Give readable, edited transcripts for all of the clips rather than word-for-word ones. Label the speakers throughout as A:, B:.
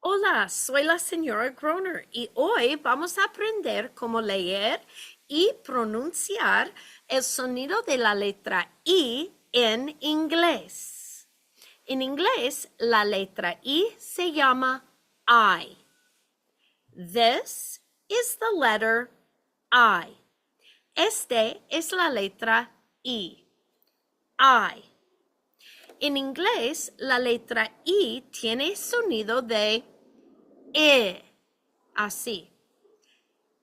A: Hola, soy la señora Groner y hoy vamos a aprender cómo leer y pronunciar el sonido de la letra I en inglés. En inglés, la letra I se llama I. This is the letter I. Este es la letra I. I. En inglés, la letra I tiene sonido de E, así.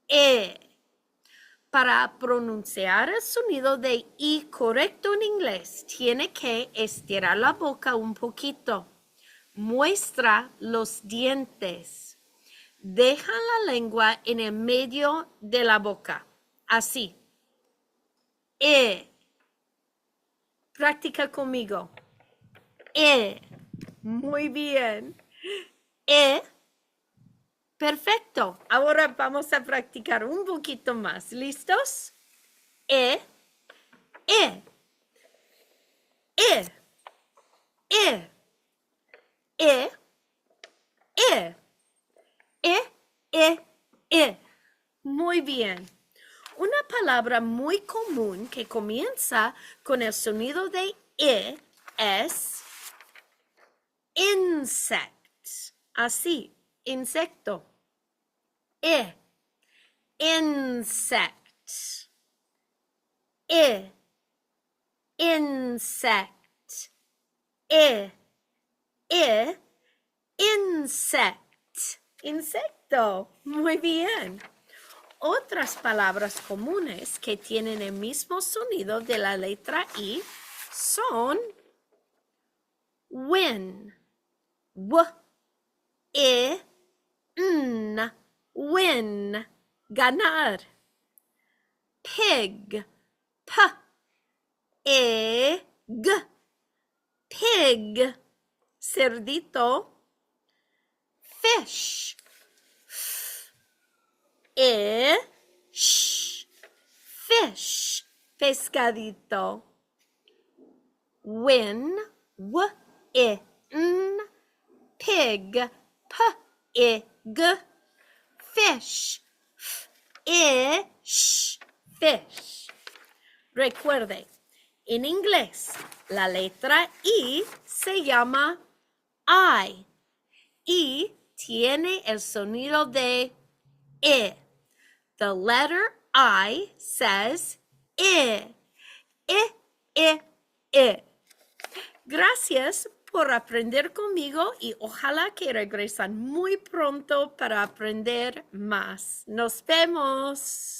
A: E. Para pronunciar el sonido de I correcto en inglés, tiene que estirar la boca un poquito. Muestra los dientes. Deja la lengua en el medio de la boca, así. E. Practica conmigo. E. Muy bien. E. Perfecto. Ahora vamos a practicar un poquito más. ¿Listos? E. E. E. E. E. E. E. E. E. Muy bien. Una palabra muy común que comienza con el sonido de E es insect. Así, insecto. E. Insect. E. Insect. E. E. Insect. Insecto. Muy bien. Otras palabras comunes que tienen el mismo sonido de la letra I son win. W. E. N. Win. Ganar. Pig. P. E. G. Pig. Cerdito. Fish. E. Sh. Fish. Pescadito. Win. W. E. N. Pig. P. E. G. Fish. F. E. Sh. Fish. Recuerde, en inglés, la letra I se llama I. I tiene el sonido de E. The letter I says E. E. Gracias por aprender conmigo y ojalá que regresan muy pronto para aprender más. Nos vemos.